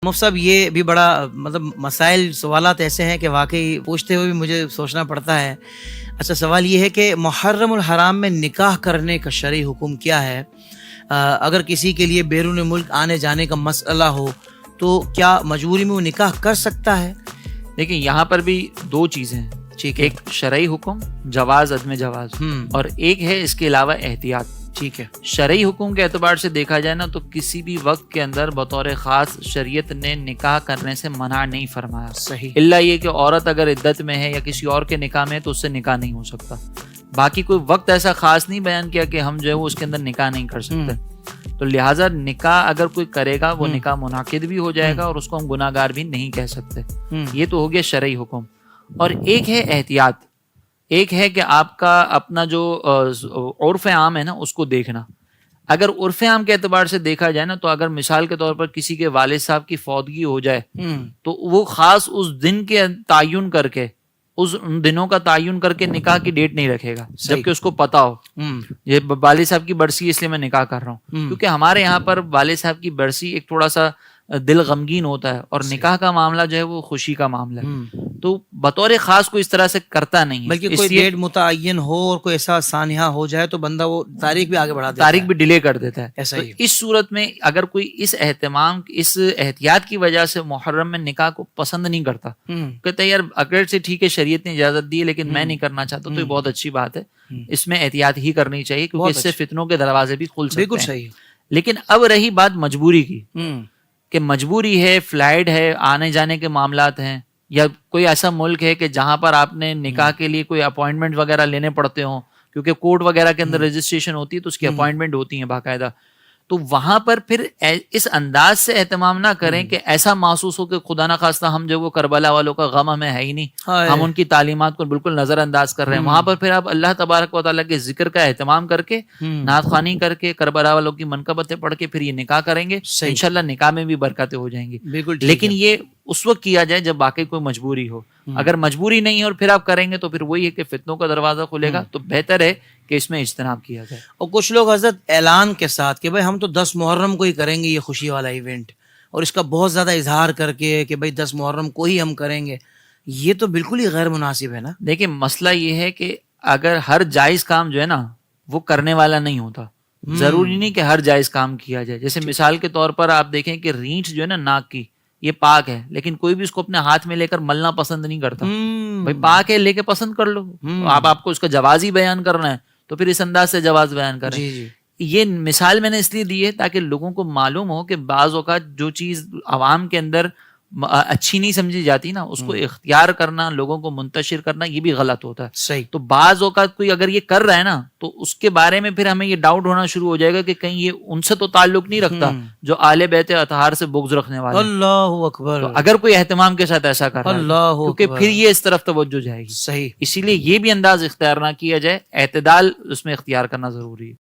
مفتی صاحب یہ بھی بڑا مطلب مسائل سوالات ایسے ہیں کہ واقعی پوچھتے ہوئے بھی مجھے سوچنا پڑتا ہے. اچھا سوال یہ ہے کہ محرم الحرام میں نکاح کرنے کا شرعی حکم کیا ہے؟ اگر کسی کے لیے بیرون ملک آنے جانے کا مسئلہ ہو تو کیا مجبوری میں وہ نکاح کر سکتا ہے؟ دیکھیں یہاں پر بھی دو چیزیں ہیں. ٹھیک ہے. ایک شرعی حکم جواز عدم جواز اور ایک ہے اس کے علاوہ احتیاط. ٹھیک ہے. شرعی حکم کے اعتبار سے دیکھا جائے نا تو کسی بھی وقت کے اندر بطور خاص شریعت نے نکاح کرنے سے منع نہیں فرمایا. صحیح. الا یہ کہ عورت اگر عدت میں ہے یا کسی اور کے نکاح میں ہے تو اس سے نکاح نہیں ہو سکتا. باقی کوئی وقت ایسا خاص نہیں بیان کیا کہ ہم جو ہے وہ اس کے اندر نکاح نہیں کر سکتے. تو لہٰذا نکاح اگر کوئی کرے گا وہ نکاح منعقد بھی ہو جائے گا اور اس کو ہم گناہ گار بھی نہیں کہہ سکتے. یہ تو ہو گیا شرعی حکم. اور ایک ہے احتیاط. ایک ہے کہ آپ کا اپنا جو عرف عام ہے نا اس کو دیکھنا. اگر عرف عام کے اعتبار سے دیکھا جائے نا تو اگر مثال کے طور پر کسی کے والد صاحب کی فوتگی ہو جائے تو وہ خاص اس دن کے تعین کر کے اس دنوں کا تعین کر کے نکاح کی ڈیٹ نہیں رکھے گا جبکہ اس کو پتا ہو یہ والد صاحب کی برسی اس لیے میں نکاح کر رہا ہوں. کیونکہ ہمارے یہاں پر والد صاحب کی برسی ایک تھوڑا سا دل غمگین ہوتا ہے اور نکاح کا معاملہ جو ہے وہ خوشی کا معاملہ ہے. تو بطور خاص کوئی اس طرح سے کرتا نہیں ہے. بلکہ کوئی ڈیٹ متعین ہو اور کوئی ایسا سانحہ ہو جائے تو بندہ وہ تاریخ بھی آگے بڑھا دیتا ہے, تاریخ بھی ڈیلے کر دیتا ہے. ایسا ہی. اس صورت میں اگر کوئی اس احتیاط کی وجہ سے محرم میں نکاح کو پسند نہیں کرتا, کہتے ہیں یار اگر سے ٹھیک ہے شریعت نے اجازت دی ہے لیکن میں نہیں کرنا چاہتا, تو یہ بہت اچھی بات ہے. اس میں احتیاط ہی کرنی چاہیے کیونکہ اس سے فتنوں کے دروازے بھی کھل سکتے ہیں. بالکل صحیح. لیکن اب رہی بات مجبوری کی کہ مجبوری ہے, فلائٹ ہے, آنے جانے کے معاملات ہیں, یا کوئی ایسا ملک ہے کہ جہاں پر آپ نے نکاح کے لیے کوئی اپوائنٹمنٹ وغیرہ لینے پڑتے ہوں کیونکہ کورٹ وغیرہ کے اندر رجسٹریشن ہوتی ہے تو اس کی اپوائنٹمنٹ ہوتی ہیں باقاعدہ. تو وہاں پر پھر اس انداز سے اہتمام نہ کریں کہ ایسا محسوس ہو کہ خدا نہ خواستہ ہم جو وہ کربلا والوں کا غم ہمیں ہے ہی نہیں, ہم ان کی تعلیمات کو بالکل نظر انداز کر رہے ہیں. وہاں پر پھر آپ اللہ تبارک و تعالیٰ کے ذکر کا اہتمام کر کے نعت خوانی کر کے کربلا والوں کی منقبتیں پڑھ کے پھر یہ نکاح کریں گے. انشاءاللہ نکاح میں بھی برکتیں ہو جائیں گی. لیکن یہ اس وقت کیا جائے جب واقعی کوئی مجبوری ہو. اگر مجبوری نہیں ہے اور پھر آپ کریں گے تو پھر وہی ہے کہ فتنوں کا دروازہ کھلے گا. تو بہتر ہے کہ اس میں اجتناب کیا جائے. اور کچھ لوگ حضرت اعلان کے ساتھ کہ بھائی ہم تو 10 محرم کو ہی کریں گے یہ خوشی والا ایونٹ, اور اس کا بہت زیادہ اظہار کر کے کہ بھائی 10 محرم کو ہی ہم کریں گے, یہ تو بالکل ہی غیر مناسب ہے نا. دیکھیں مسئلہ یہ ہے کہ اگر ہر جائز کام جو ہے نا وہ کرنے والا نہیں ہوتا. ضروری نہیں کہ ہر جائز کام کیا جائے. جیسے مثال کے طور پر آپ دیکھیں کہ رینٹ جو ہے نا ناک کی یہ پاک ہے, لیکن کوئی بھی اس کو اپنے ہاتھ میں لے کر ملنا پسند نہیں کرتا. بھائی پاک ہے لے کے پسند کر لو. آپ کو اس کا جواز ہی بیان کرنا ہے تو پھر اس انداز سے جواز بیان کریں. یہ مثال میں نے اس لیے دی ہے تاکہ لوگوں کو معلوم ہو کہ بعض اوقات جو چیز عوام کے اندر اچھی نہیں سمجھی جاتی نا اس کو اختیار کرنا, لوگوں کو منتشر کرنا, یہ بھی غلط ہوتا ہے. صحیح. تو بعض اوقات کوئی اگر یہ کر رہا ہے نا تو اس کے بارے میں پھر ہمیں یہ ڈاؤٹ ہونا شروع ہو جائے گا کہ کہیں یہ ان سے تو تعلق نہیں رکھتا جو آل بیت اطہار سے بغض رکھنے والے. اللہ اکبر. اگر کوئی اہتمام کے ساتھ ایسا کر رہا ہے کیونکہ پھر یہ اس طرف توجہ جائے گی. صحیح. اسی لیے یہ بھی انداز اختیار نہ کیا جائے, اعتدال اس میں اختیار کرنا ضروری ہے.